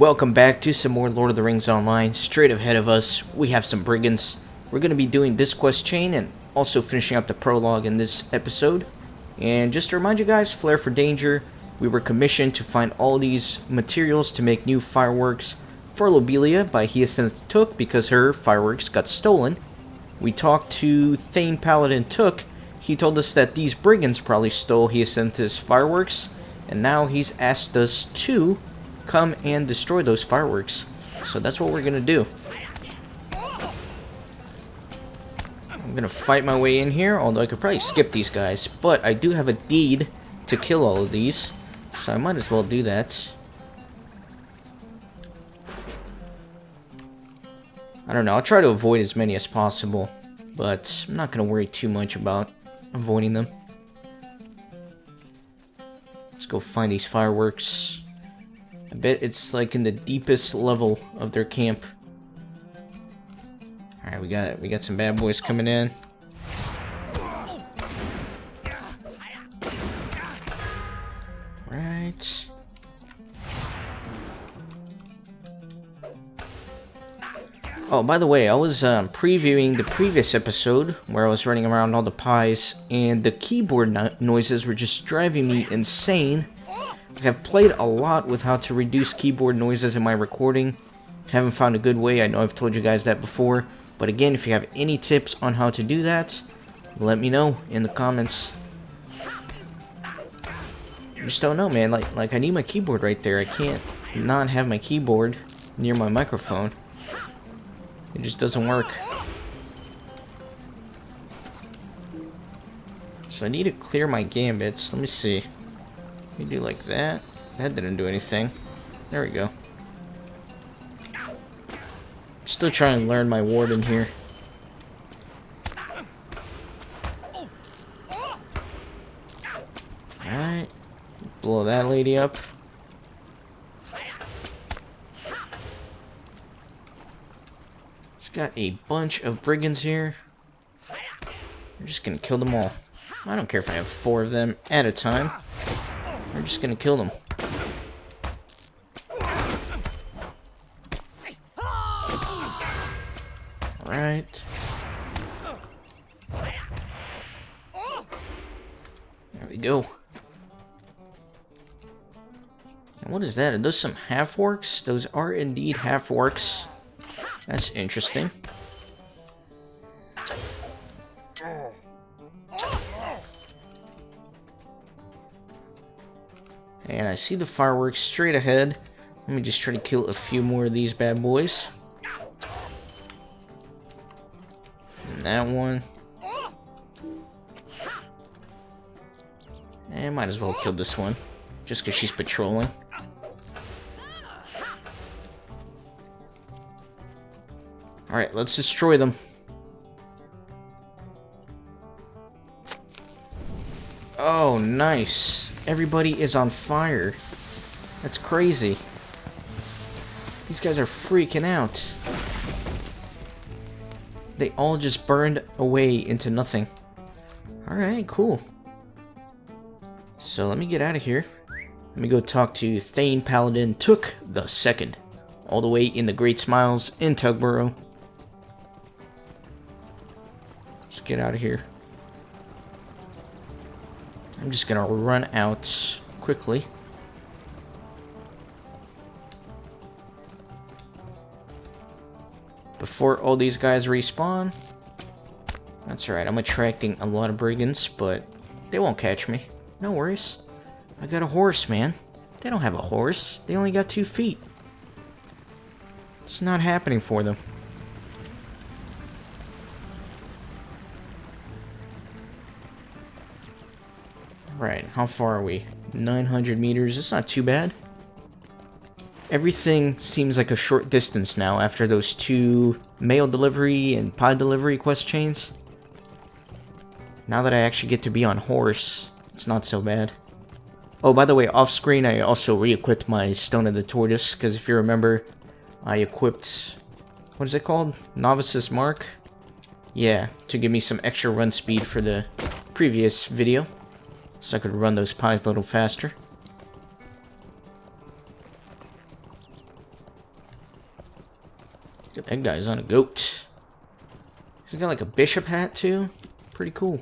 Welcome back to some more Lord of the Rings Online. Straight ahead of us, we have some brigands. We're going to be doing this quest chain and also finishing up the prologue in this episode. And just to remind you guys, Flare for Danger, we were commissioned to find all these materials to make new fireworks for Lobelia by Hewson Took because her fireworks got stolen. We talked to Thane Paladin Took. He told us that these brigands probably stole Hewson's fireworks, and now he's asked us to come and destroy those fireworks. So that's what we're gonna do. I'm gonna fight my way in here, although I could probably skip these guys, but I do have a deed to kill all of these, so I might as well do that. I don't know, I'll try to avoid as many as possible, but I'm not gonna worry too much about avoiding them. Let's go find these fireworks. I bet it's like in the deepest level of their camp. Alright, we got some bad boys coming in. Right. Oh, by the way, I was previewing the previous episode where I was running around all the pies, and the keyboard noises were just driving me insane. I have played a lot with how to reduce keyboard noises in my recording. Haven't found a good way. I know I've told you guys that before. But again, if you have any tips on how to do that, let me know in the comments. I just don't know, man. Like I need my keyboard right there. I can't not have my keyboard near my microphone. It just doesn't work. So I need to clear my gambits. Let me see. You do like that. That didn't do anything. There we go. Still trying to learn my warden here. Alright. Blow that lady up. It's got a bunch of brigands here. We're just gonna kill them all. I don't care if I have 4 of them at a time. We're just gonna kill them. Alright. There we go. And what is that? Are those some half-orcs? Those are indeed half-orcs. That's interesting. And I see the fireworks straight ahead. Let me just try to kill a few more of these bad boys. And that one. And might as well kill this one, just because she's patrolling. Alright, let's destroy them. Oh, nice. Everybody is on fire. That's crazy. These guys are freaking out. They all just burned away into nothing. Alright, cool. So let me get out of here. Let me go talk to Thane Paladin Took the Second. All the way in the Great Smiles in Tugborough. Let's get out of here. I'm just gonna run out quickly. Before all these guys respawn. That's alright, I'm attracting a lot of brigands, but they won't catch me. No worries. I got a horse, man. They don't have a horse. They only got 2 feet. It's not happening for them. Right, how far are we? 900 meters, it's not too bad. Everything seems like a short distance now after those 2 mail delivery and pie delivery quest chains. Now that I actually get to be on horse, it's not so bad. Oh, by the way, off screen I also re-equipped my Stone of the Tortoise, because if you remember, I equipped, what is it called? Novice's Mark? Yeah, to give me some extra run speed for the previous video. So I could run those pies a little faster. That guy's on a goat. He's got like a bishop hat too. Pretty cool.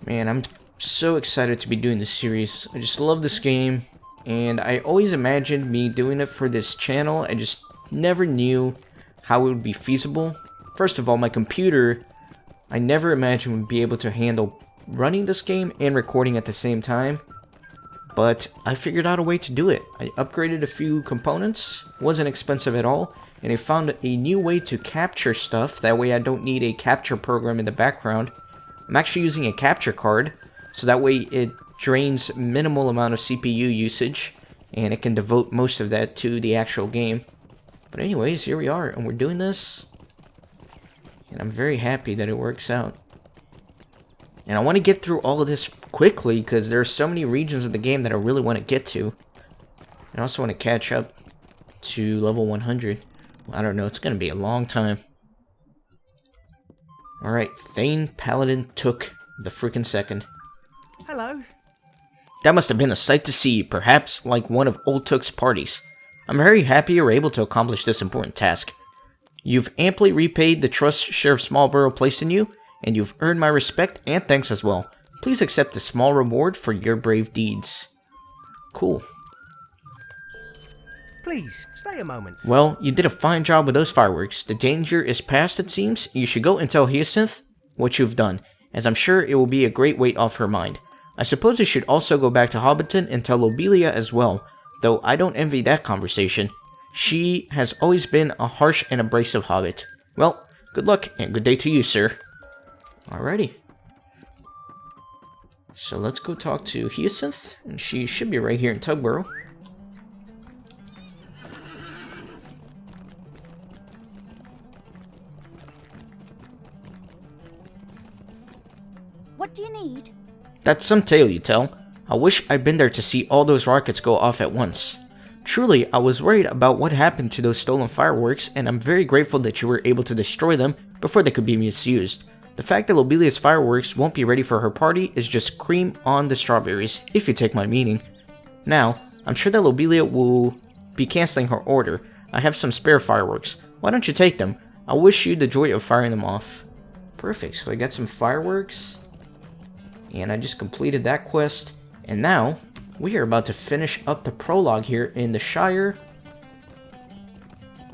Man, I'm so excited to be doing this series. I just love this game. And I always imagined me doing it for this channel. I just never knew how it would be feasible. First of all, my computer, I never imagined would be able to handle running this game and recording at the same time. But I figured out a way to do it. I upgraded a few components, wasn't expensive at all, and I found a new way to capture stuff. That way I don't need a capture program in the background. I'm actually using a capture card, so that way it drains minimal amount of CPU usage, and it can devote most of that to the actual game. But anyways, here we are, and we're doing this, and I'm very happy that it works out. And I want to get through all of this quickly, because there are so many regions of the game that I really want to get to. I also want to catch up to level 100. Well, I don't know, it's going to be a long time. Alright, Thane Paladin took the freaking second. Hello. That must have been a sight to see, perhaps like one of Old Took's parties. I'm very happy you were able to accomplish this important task. You've amply repaid the trust Sheriff Smallborough placed in you, and you've earned my respect and thanks as well. Please accept a small reward for your brave deeds. Cool. Please, stay a moment. Well, you did a fine job with those fireworks. The danger is past, it seems. You should go and tell Hewson what you've done, as I'm sure it will be a great weight off her mind. I suppose you should also go back to Hobbiton and tell Lobelia as well, though I don't envy that conversation. She has always been a harsh and abrasive hobbit. Well, good luck and good day to you, sir. Alrighty. So let's go talk to Hewson, and she should be right here in Tugborough. What do you need? That's some tale you tell. I wish I'd been there to see all those rockets go off at once. Truly, I was worried about what happened to those stolen fireworks, and I'm very grateful that you were able to destroy them before they could be misused. The fact that Lobelia's fireworks won't be ready for her party is just cream on the strawberries, if you take my meaning. Now, I'm sure that Lobelia will be canceling her order. I have some spare fireworks. Why don't you take them? I wish you the joy of firing them off. Perfect, so I got some fireworks. And I just completed that quest. And now, we are about to finish up the prologue here in the Shire.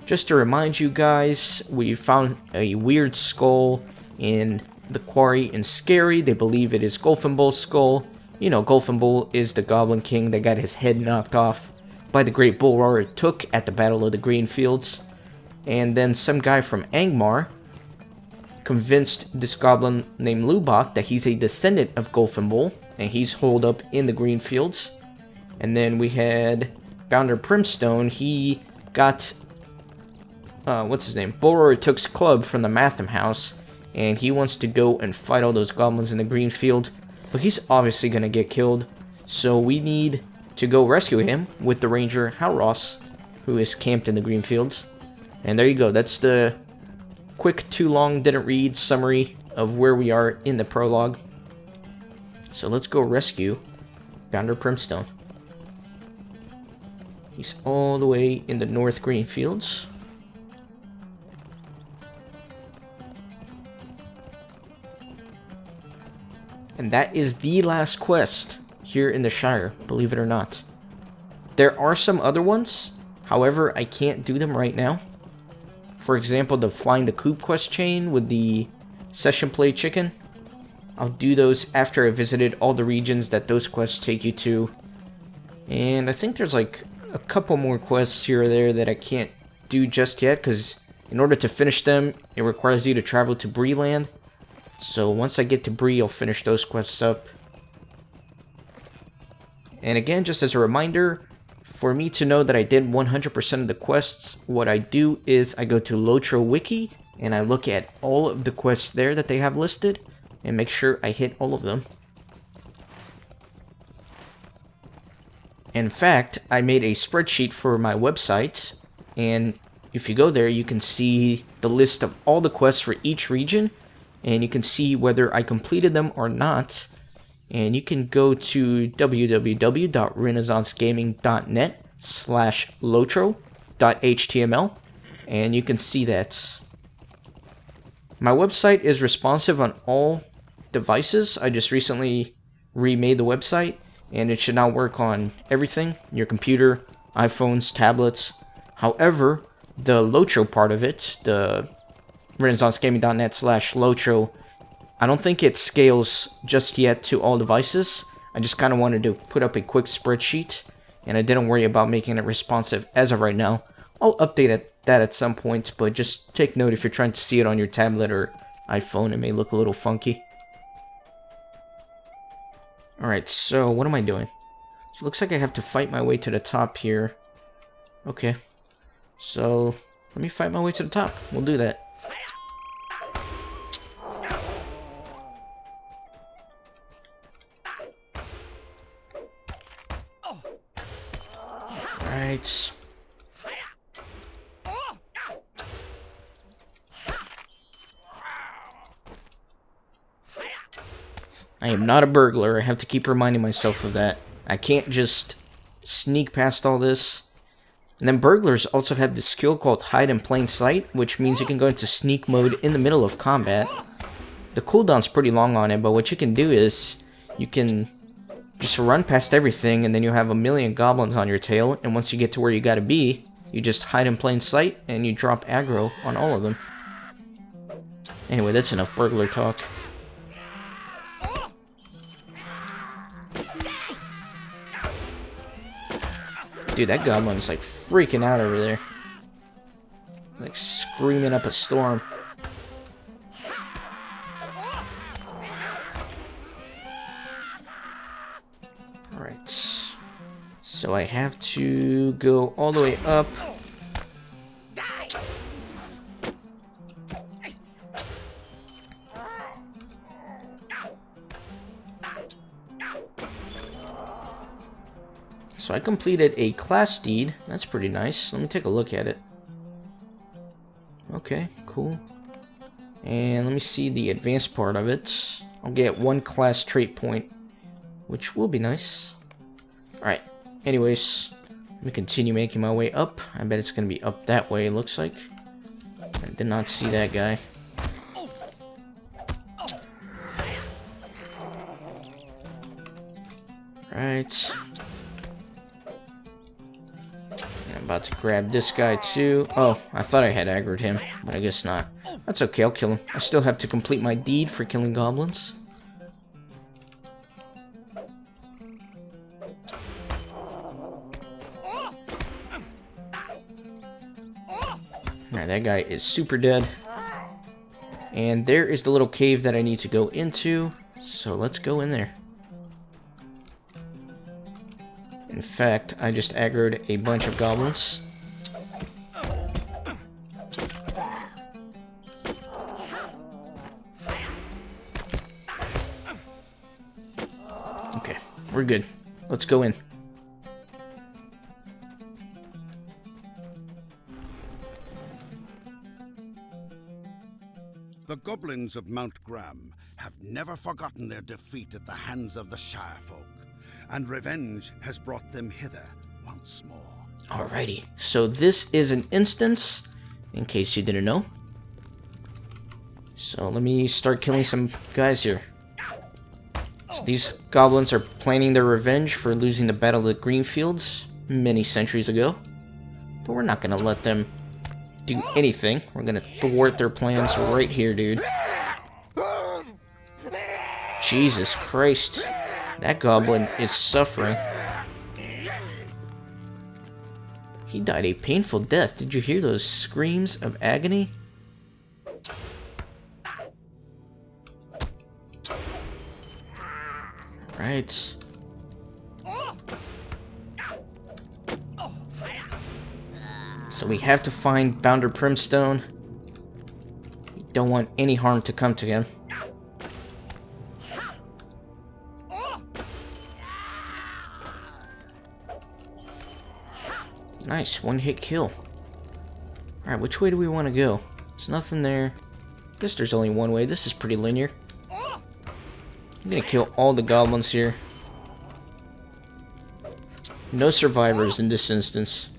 Just to remind you guys, we found a weird skull in the quarry in Scary. They believe it is Golfinbol's skull. You know, Golfinbol is the Goblin King that got his head knocked off by the great bull roarer Took at the Battle of the Greenfields. And then some guy from Angmar convinced this goblin named Luboc that he's a descendant of Golfinbol, and he's holed up in the Greenfields. And then we had Bounder Primstone. He got what's his name? Bull roarer Took's club from the Matham house, and he wants to go and fight all those goblins in the Greenfield, but he's obviously gonna get killed. So we need to go rescue him with the ranger Halros, who is camped in the Greenfields. And there you go. That's the quick, too long, didn't read summary of where we are in the prologue. So let's go rescue Bounder Primstone. He's all the way in the North Greenfields. And that is the last quest here in the Shire, believe it or not. There are some other ones, however, I can't do them right now. For example, the Flying the Coop quest chain with the Session Play Chicken. I'll do those after I visited all the regions that those quests take you to. And I think there's like a couple more quests here or there that I can't do just yet, because in order to finish them, it requires you to travel to Breeland. So once I get to Bree, I'll finish those quests up. And again, just as a reminder, for me to know that I did 100% of the quests, what I do is I go to LOTRO Wiki, and I look at all of the quests there that they have listed, and make sure I hit all of them. In fact, I made a spreadsheet for my website, and if you go there, you can see the list of all the quests for each region, and you can see whether I completed them or not. And you can go to www.renaissancegaming.net/Lotro, .html, and you can see that. My website is responsive on all devices. I just recently remade the website, and it should now work on everything, your computer, iPhones, tablets. However, the LOTRO part of it, the renaissancegaming.net/LOTRO, I don't think it scales just yet to all devices. I just kind of wanted to put up a quick spreadsheet, and I didn't worry about making it responsive as of right now. I'll update that at some point, but just take note if you're trying to see it on your tablet or iPhone, it may look a little funky. Alright, so what am I doing? So it looks like I have to fight my way to the top here. Okay. So, let me fight my way to the top. We'll do that. Alright. I am not a burglar. I have to keep reminding myself of that. I can't just sneak past all this. And then burglars also have this skill called hide in plain sight, which means you can go into sneak mode in the middle of combat. The cooldown's pretty long on it, but what you can do is you can just run past everything, and then you have a million goblins on your tail, and once you get to where you gotta be, you just hide in plain sight, and you drop aggro on all of them. Anyway, that's enough burglar talk. Dude, that goblin's like freaking out over there. Like screaming up a storm. Alright. So I have to go all the way up. So I completed a class deed. That's pretty nice. Let me take a look at it. Okay, cool. And let me see the advanced part of it. I'll get 1 class trait point, which will be nice. Alright, anyways, let me continue making my way up. I bet it's going to be up that way, it looks like. I did not see that guy. Right. I'm about to grab this guy too. Oh, I thought I had aggroed him, but I guess not. That's okay, I'll kill him. I still have to complete my deed for killing goblins. Alright, that guy is super dead. And there is the little cave that I need to go into. So let's go in there. In fact, I just aggroed a bunch of goblins. Okay, we're good. Let's go in. The goblins of Mount Graham have never forgotten their defeat at the hands of the Shire folk, and revenge has brought them hither once more. Alrighty, so this is an instance, in case you didn't know. So let me start killing some guys here. So these goblins are planning their revenge for losing the Battle of the Greenfields many centuries ago. But we're not going to let them do anything. We're going to thwart their plans right here, dude. Jesus Christ. That goblin is suffering. He died a painful death. Did you hear those screams of agony? Right. So we have to find Bounder Primstone. We don't want any harm to come to him. Nice, one-hit kill. Alright, which way do we want to go? There's nothing there. Guess there's only one way. This is pretty linear. I'm gonna kill all the goblins here. No survivors in this instance.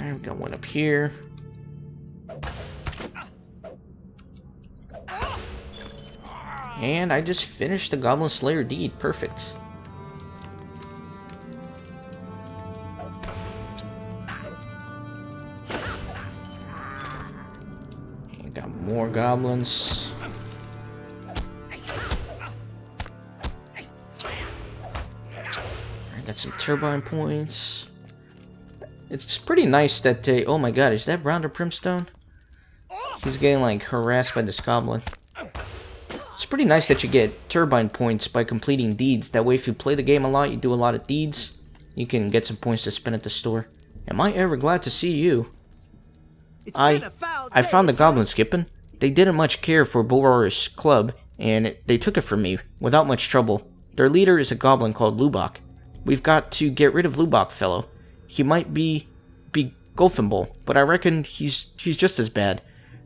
Alright, we got one up here. And I just finished the Goblin Slayer deed. Perfect. And got more goblins. I got some turbine points. It's pretty nice that they... Oh my god, is that Rounder Brimstone? He's getting, like, harassed by this goblin. It's pretty nice that you get turbine points by completing deeds. That way, if you play the game a lot, you do a lot of deeds, you can get some points to spend at the store. Am I ever glad to see you? I found the goblin skipping. They didn't much care for Mordor's club, and they took it from me without much trouble. Their leader is a goblin called Luboc. We've got to get rid of Luboc, fellow. He might be Golfenbull, but I reckon he's just as bad.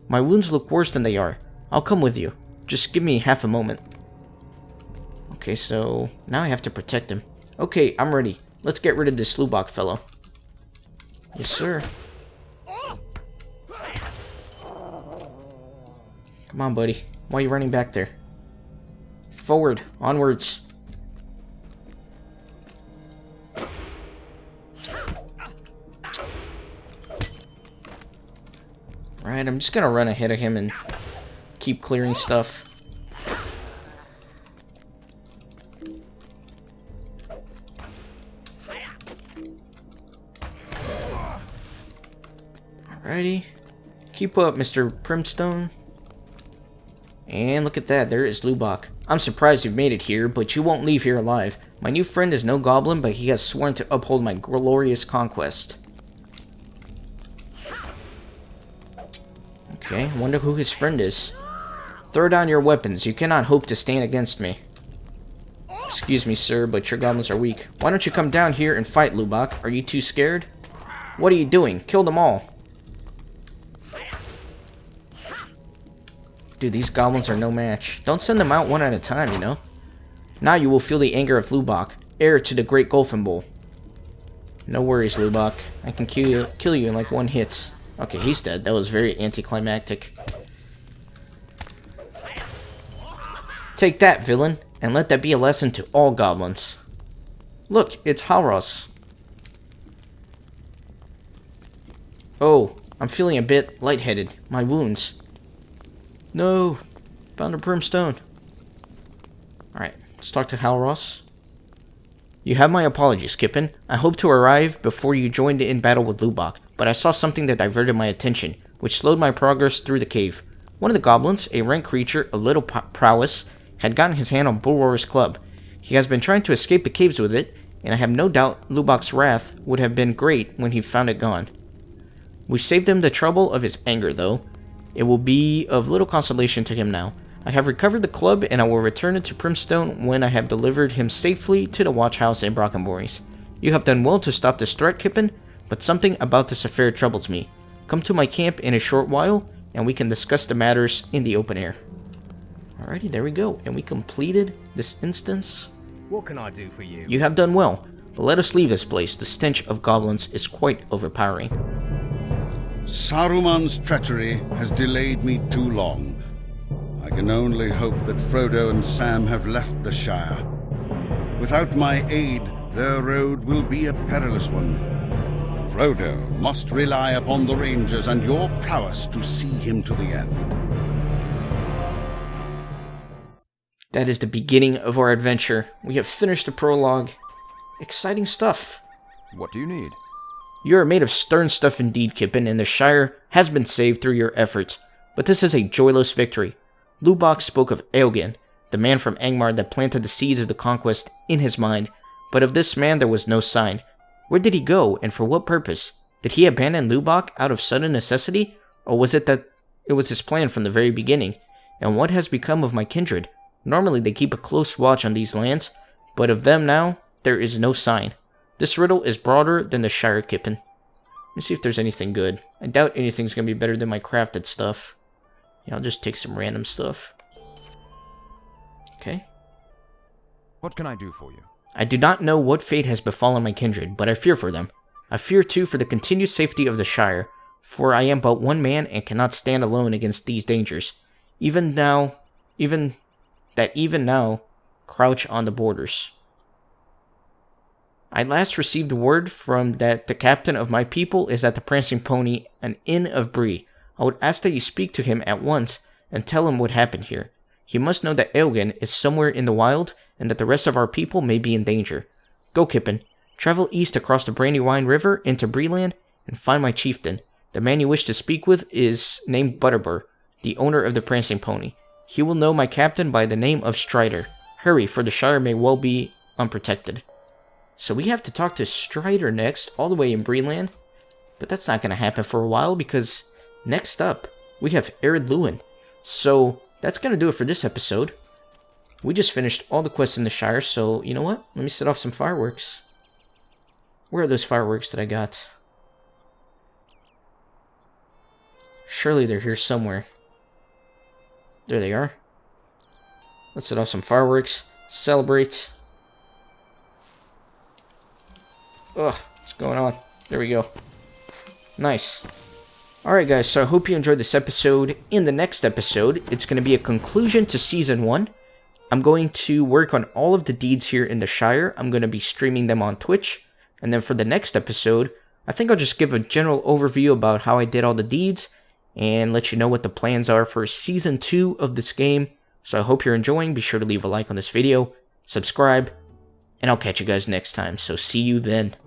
My wounds look worse than they are. I'll come with you. Just give me half a moment. Okay, so now I have to protect him. Okay, I'm ready. Let's get rid of this Luboc fellow. Yes, sir. Come on, buddy. Why are you running back there? Forward. Onwards. Right, I'm just gonna run ahead of him and keep clearing stuff. Alrighty. Keep up, Mr. Brimstone. And look at that, there is Luboc. I'm surprised you've made it here, but you won't leave here alive. My new friend is no goblin, but he has sworn to uphold my glorious conquest. Okay, I wonder who his friend is. Throw down your weapons. You cannot hope to stand against me. Excuse me, sir, but your goblins are weak. Why don't you come down here and fight, Luboc? Are you too scared? What are you doing? Kill them all. Dude, these goblins are no match. Don't send them out one at a time, you know? Now you will feel the anger of Luboc, heir to the great Golfenbull. No worries, Luboc. I can kill you in like one hit. Okay, he's dead. That was very anticlimactic. Take that, villain, and let that be a lesson to all goblins. Look, it's J.R.R. Oh, I'm feeling a bit lightheaded. My wounds. No, found a brimstone. Alright, let's talk to J.R.R. You have my apologies, Kippen. I hope to arrive before you joined in battle with Luboc, but I saw something that diverted my attention, which slowed my progress through the cave. One of the goblins, a rank creature of little prowess, had gotten his hand on Mordor's club. He has been trying to escape the caves with it, and I have no doubt Luboc's wrath would have been great when he found it gone. We saved him the trouble of his anger, though. It will be of little consolation to him now. I have recovered the club, and I will return it to Brimstone when I have delivered him safely to the watch house in Brockenborys. You have done well to stop this threat, Kippen, but something about this affair troubles me. Come to my camp in a short while, and we can discuss the matters in the open air. Alrighty, there we go. And we completed this instance. What can I do for you? You have done well, but let us leave this place. The stench of goblins is quite overpowering. Saruman's treachery has delayed me too long. I can only hope that Frodo and Sam have left the Shire. Without my aid, their road will be a perilous one. Frodo must rely upon the Rangers and your prowess to see him to the end. That is the beginning of our adventure. We have finished the prologue. Exciting stuff. What do you need? You are made of stern stuff indeed, Kippen, and the Shire has been saved through your efforts. But this is a joyless victory. Luboc spoke of Eowyn, the man from Angmar that planted the seeds of the conquest in his mind, but of this man there was no sign. Where did he go, and for what purpose? Did he abandon Luboc out of sudden necessity, or was it that it was his plan from the very beginning? And what has become of my kindred? Normally they keep a close watch on these lands, but of them now, there is no sign. This riddle is broader than the Shire, Kippen. Let me see if there's anything good. I doubt anything's gonna be better than my crafted stuff. Yeah, I'll just take some random stuff. Okay. What can I do for you? I do not know what fate has befallen my kindred, but I fear for them. I fear too for the continued safety of the Shire, for I am but one man and cannot stand alone against these dangers. Even now, crouch on the borders. I last received word from that the captain of my people is at the Prancing Pony, an inn of Bree. I would ask that you speak to him at once and tell him what happened here. He must know that Eowyn is somewhere in the wild and that the rest of our people may be in danger. Go, Kippen. Travel east across the Brandywine River into Breeland and find my chieftain. The man you wish to speak with is named Butterbur, the owner of the Prancing Pony. He will know my captain by the name of Strider. Hurry, for the Shire may well be unprotected. So we have to talk to Strider next, all the way in Breeland. But that's not going to happen for a while because next up, we have Ered Luin. So that's going to do it for this episode. We just finished all the quests in the Shire, so you know what? Let me set off some fireworks. Where are those fireworks that I got? Surely they're here somewhere. There they are. Let's set off some fireworks. Celebrate. Ugh, what's going on? There we go. Nice. Alright guys, so I hope you enjoyed this episode. In the next episode, it's going to be a conclusion to Season 1. I'm going to work on all of the deeds here in the Shire. I'm going to be streaming them on Twitch. And then for the next episode, I think I'll just give a general overview about how I did all the deeds and let you know what the plans are for Season 2 of this game. So I hope you're enjoying. Be sure to leave a like on this video, subscribe, and I'll catch you guys next time. So see you then.